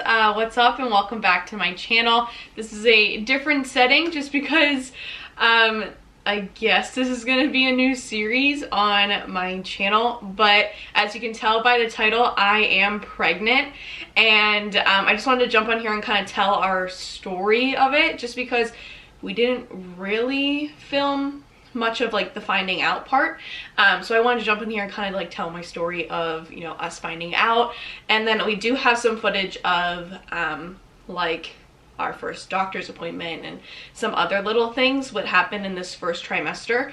what's up and welcome back to my channel. This is a different setting just because I guess this is going to be a new series on my channel, but as you can tell by the title, I am pregnant, and I just wanted to jump on here and kind of tell our story of it, just because we didn't really film much of like the finding out part, so I wanted to jump in here and kind of like tell my story of, you know, us finding out. And then we do have some footage of like our first doctor's appointment and some other little things what happened in this first trimester.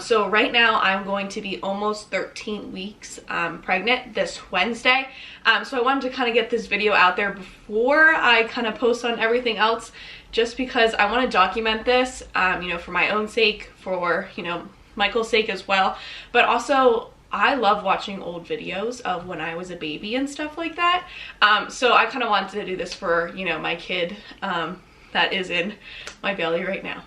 So right now I'm going to be almost 13 weeks pregnant this Wednesday. So I wanted to kind of get this video out there before I kind of post on everything else, just because I want to document this, you know, for my own sake, for, you know, Michael's sake as well, but also I love watching old videos of when I was a baby and stuff like that. So I kind of wanted to do this for, you know, my kid that is in my belly right now.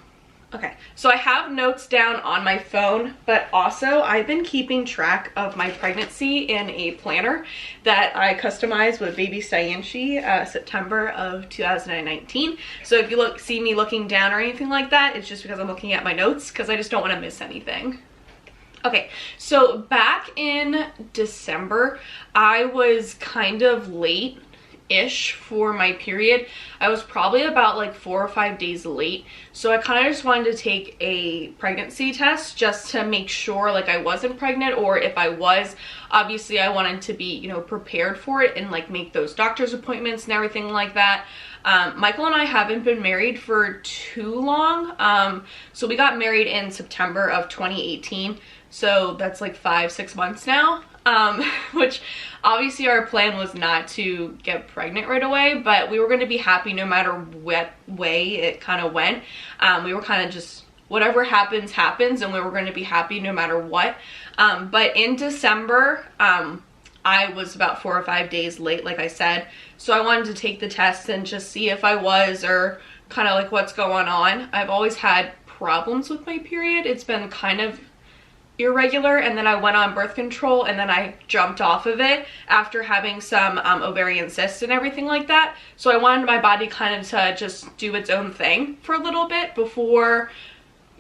Okay, so I have notes down on my phone, but also I've been keeping track of my pregnancy in a planner that I customized with baby Stianche, September of 2019. So if you see me looking down or anything like that, it's just because I'm looking at my notes, because I just don't want to miss anything. Okay, so back in December, I was kind of late-ish for my period. I was probably about like 4 or 5 days late. So I kind of just wanted to take a pregnancy test just to make sure like I wasn't pregnant, or if I was, obviously I wanted to be, you know, prepared for it and like make those doctor's appointments and everything like that. Michael and I haven't been married for too long. So we got married in September of 2018. So that's like 5-6 months now, which obviously our plan was not to get pregnant right away, but we were going to be happy no matter what way it kind of went. We were kind of just, whatever happens, happens, and we were going to be happy no matter what. But in December, I was about 4 or 5 days late, like I said. So I wanted to take the test and just see if I was, or kind of like what's going on. I've always had problems with my period. It's been kind of irregular, and then I went on birth control, and then I jumped off of it after having some ovarian cysts and everything like that. So I wanted my body kind of to just do its own thing for a little bit before,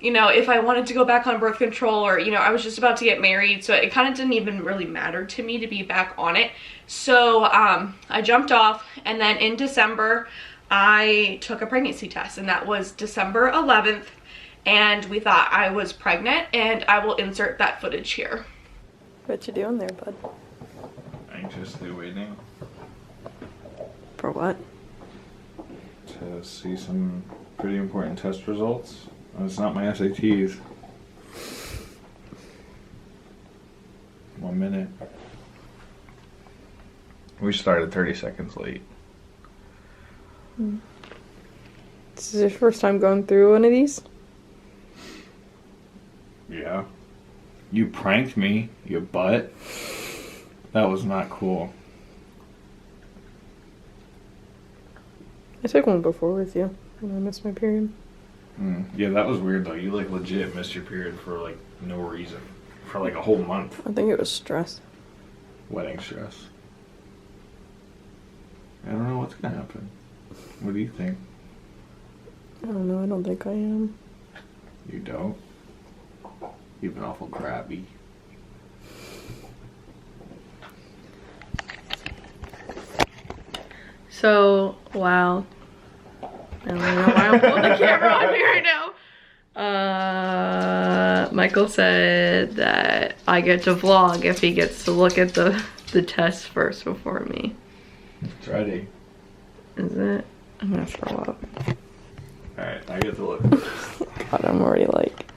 you know, if I wanted to go back on birth control, or, you know, I was just about to get married, so it kind of didn't even really matter to me to be back on it. So I jumped off, and then in December I took a pregnancy test, and that was December 11th. And we thought I was pregnant, and I will insert that footage here. What you doing there, bud? Anxiously waiting. For what? To see some pretty important test results. It's not my SATs. 1 minute. We started 30 seconds late. This is your first time going through one of these? Yeah. You pranked me, you butt. That was not cool. I took one before with you when I missed my period. Yeah, that was weird though. You like legit missed your period for like no reason. For like a whole month. I think it was stress. Wedding stress. I don't know what's gonna happen. What do you think? I don't know, I don't think I am. You don't? You've been awful crabby. So, wow. I don't know why I'm pulling the camera on me right now. Michael said that I get to vlog if he gets to look at the test first before me. It's ready. Is it? I'm gonna throw up. Alright, I get to look. God, I'm already like...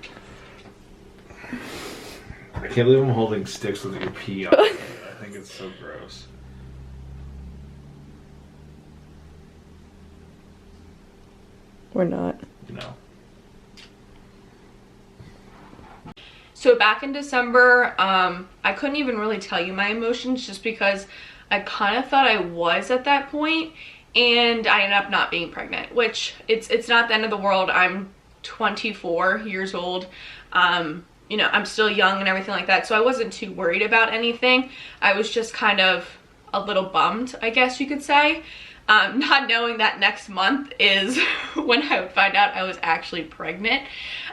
I can't believe I'm holding sticks with your pee on it. I think it's so gross. We're not. No. So back in December, I couldn't even really tell you my emotions, just because I kind of thought I was at that point, and I ended up not being pregnant, which it's not the end of the world. I'm 24 years old. You know, I'm still young and everything like that, so I wasn't too worried about anything. I was just kind of a little bummed, I guess you could say. not knowing that next month is when I would find out I was actually pregnant.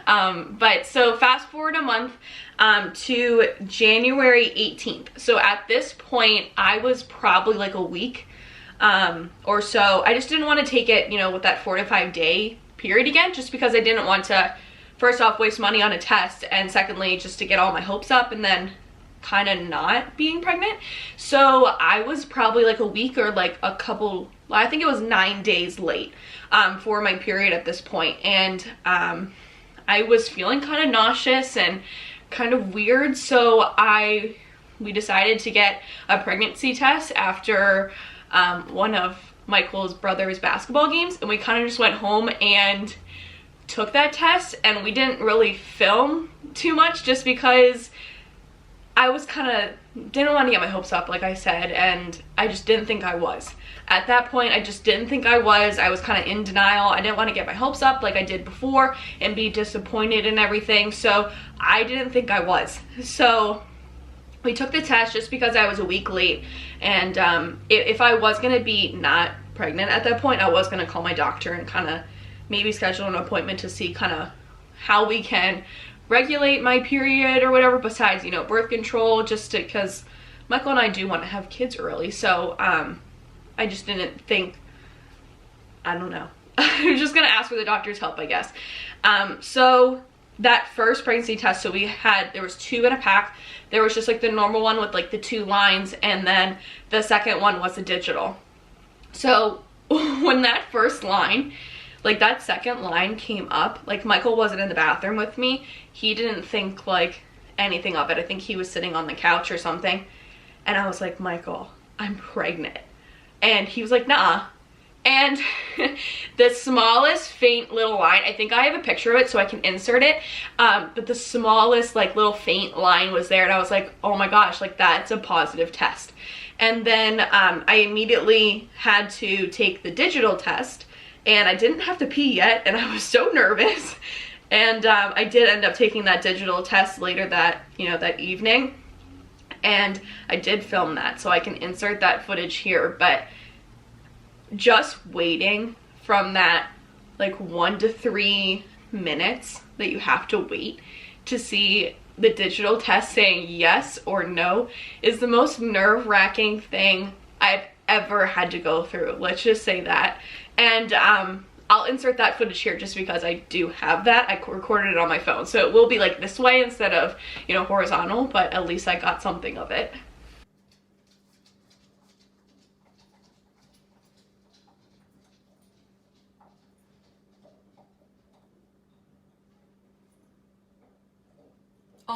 But so fast forward a month to January 18th. So at this point, I was probably like a week or so. I just didn't want to take it, you know, with that 4 to 5 day period again, just because I didn't want to, first off, waste money on a test, and secondly, just to get all my hopes up and then kind of not being pregnant. So I was probably like a week or like a couple, I think it was 9 days late for my period at this point. And I was feeling kind of nauseous and kind of weird. So we decided to get a pregnancy test after one of Michael's brother's basketball games, and we kind of just went home and took that test, and we didn't really film too much just because I was kind of didn't want to get my hopes up, like I said, and I just didn't think I was. At that point, I just didn't think I was. I was kind of in denial. I didn't want to get my hopes up like I did before and be disappointed and everything, so I didn't think I was. So we took the test just because I was a week late, and if I was going to be not pregnant at that point, I was going to call my doctor and kind of maybe schedule an appointment to see kind of how we can regulate my period or whatever, besides, you know, birth control, just because Michael and I do want to have kids early. So I just didn't think, I don't know. I was just going to ask for the doctor's help, I guess. So that first pregnancy test, so there was 2 in a pack. There was just like the normal one with like the 2 lines, and then the second one was a digital. So when that first line, like that second line came up, like Michael wasn't in the bathroom with me. He didn't think like anything of it. I think he was sitting on the couch or something. And I was like, Michael, I'm pregnant. And he was like, nah. And the smallest faint little line, I think I have a picture of it so I can insert it, but the smallest like little faint line was there, and I was like, oh my gosh, like that's a positive test. And then I immediately had to take the digital test, and I didn't have to pee yet, and I was so nervous. And I did end up taking that digital test later that evening, and I did film that, so I can insert that footage here. But just waiting from that like 1 to 3 minutes that you have to wait to see the digital test saying yes or no is the most nerve-wracking thing I've ever had to go through. Let's just say that. And I'll insert that footage here just because I do have that. I recorded it on my phone, so it will be like this way instead of, you know, horizontal, but at least I got something of it.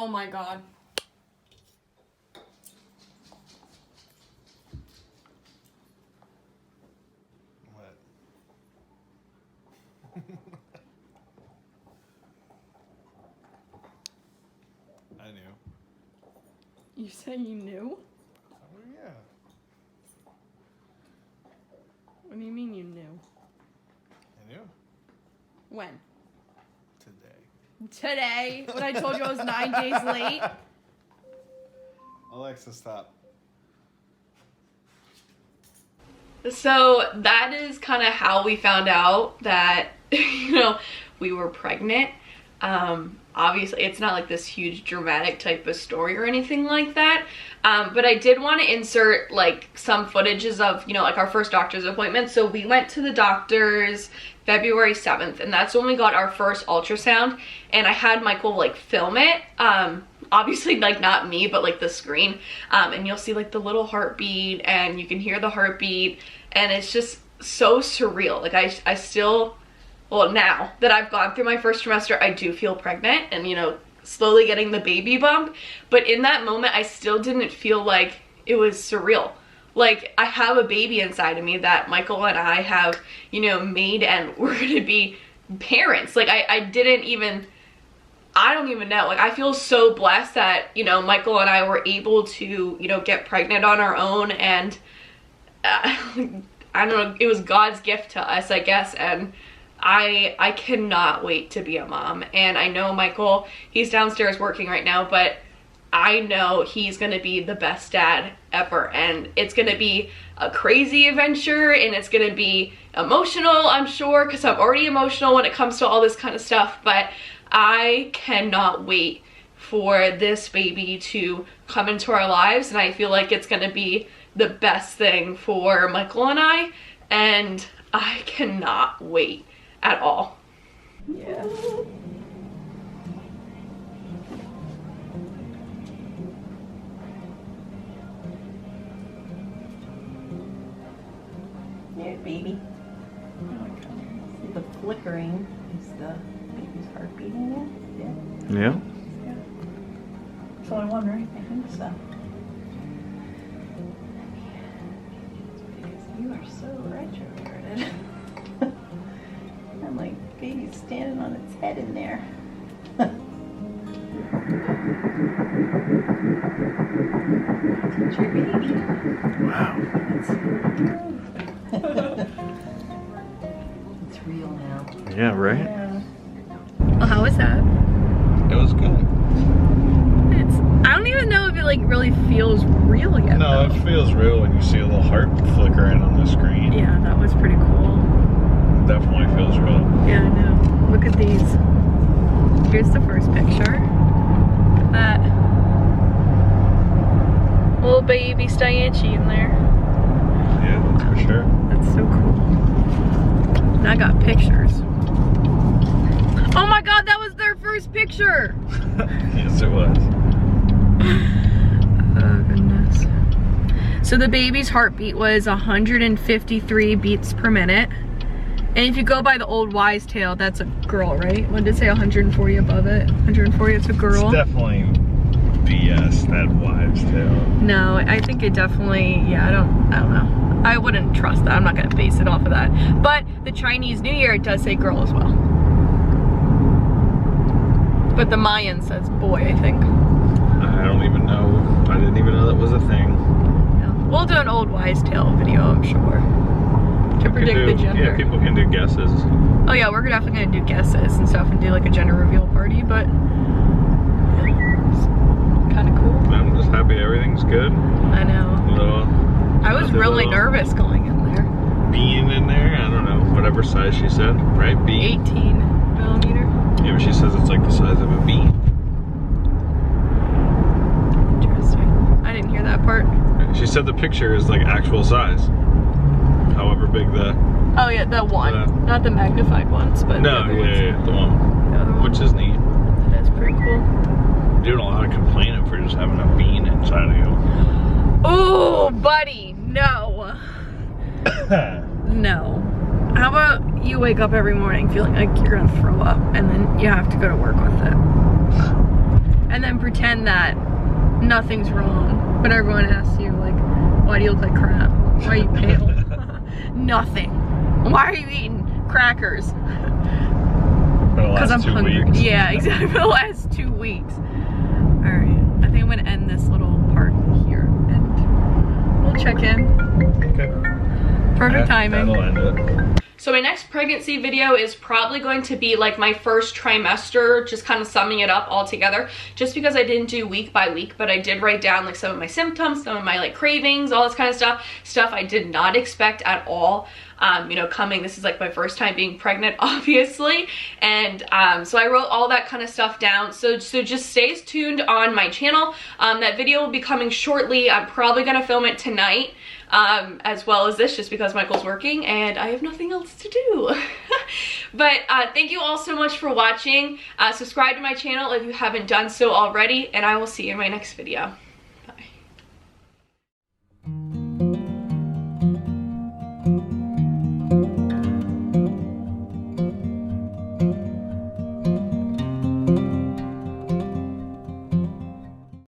Oh my god. What? I knew. You said you knew? Oh, yeah. What do you mean you knew? I knew. When? Today. Today? When I told you I was 9 days late? Alexa, stop. So that is kind of how we found out that, you know, we were pregnant. Obviously, it's not like this huge dramatic type of story or anything like that. But I did want to insert like some footages of, you know, like our first doctor's appointment. So we went to the doctor's February 7th, and that's when we got our first ultrasound, and I had Michael like film it. Obviously like not me, but like the screen. And you'll see like the little heartbeat, and you can hear the heartbeat, and it's just so surreal. Like I still, well, now that I've gone through my first trimester, I do feel pregnant and, you know, slowly getting the baby bump. But in that moment, I still didn't feel like it was surreal. Like, I have a baby inside of me that Michael and I have, you know, made, and we're gonna be parents. Like, I don't even know. Like, I feel so blessed that, you know, Michael and I were able to, you know, get pregnant on our own, and I don't know, it was God's gift to us, I guess, and I cannot wait to be a mom. And I know Michael, he's downstairs working right now, but I know he's gonna be the best dad ever, and it's gonna be a crazy adventure, and it's gonna be emotional, I'm sure, because I'm already emotional when it comes to all this kind of stuff, but I cannot wait for this baby to come into our lives, and I feel like it's gonna be the best thing for Michael and I, and I cannot wait at all. Yeah. Yeah, baby. See the flickering is the baby's heart beating there. Yeah. That's all I wonder. I think so. Because you are so retrograded. I'm like, baby's standing on its head in there. That's your baby. Wow. It's real now. Yeah, right? Yeah. Well, how was that? It was good. I don't even know if it like really feels real yet. No, though. it feels real when you see a little heart flickering on the screen. Yeah, that was pretty cool. Definitely feels real. Yeah, I know. Look at these. Here's the first picture. That little baby Stianche in there. Yeah, that's for sure. That's so cool. And I got pictures. Oh my god, that was their first picture! Yes, it was. Oh goodness. So the baby's heartbeat was 153 beats per minute. And if you go by the old wise tale, that's a girl, right? What did it say, 140 above it? 140, it's a girl. It's definitely BS, that wives' tale. No, I think it definitely, yeah, I don't know. I wouldn't trust that. I'm not gonna base it off of that. But the Chinese New Year, it does say girl as well. But the Mayan says boy, I think. I don't even know. I didn't even know that was a thing. Yeah. We'll do an old wise tale video, I'm sure. To predict the gender. Yeah, people can do guesses. Oh yeah, we're definitely gonna do guesses and stuff and do like a gender reveal party, but kind of cool. I'm just happy everything's good. I know. I was really nervous going in there. Bean in there, I don't know, whatever size she said, right? Bean. 18 millimeter. Yeah, but she says it's like the size of a bean. Interesting. I didn't hear that part. She said the picture is like actual size. However big the... Oh yeah, the one. Not the magnified ones, but No, the other ones. yeah, the one. The other one. Which is neat. That is pretty cool. You're doing a lot of complaining for just having a bean inside of you. Oh, buddy, no. No. How about you wake up every morning feeling like you're gonna throw up and then you have to go to work with it. And then pretend that nothing's wrong, but everyone asks you like, why do you look like crap? Why are you pale? Nothing. Why are you eating crackers? Because I'm hungry. Weeks. Yeah, exactly. For the last 2 weeks. Alright, I think I'm gonna end this little part here and we'll check in. Okay. Perfect timing. That'll end it. So my next pregnancy video is probably going to be like my first trimester, just kind of summing it up all together, just because I didn't do week by week, but I did write down like some of my symptoms, some of my like cravings, all this kind of stuff I did not expect at all. You know, this is like my first time being pregnant, obviously, and so I wrote all that kind of stuff down. So just stay tuned on my channel. That video will be coming shortly. I'm probably gonna film it tonight, as well as this, just because Michael's working and I have nothing else to do. But thank you all so much for watching. Subscribe to my channel if you haven't done so already, and I will see you in my next video. Bye.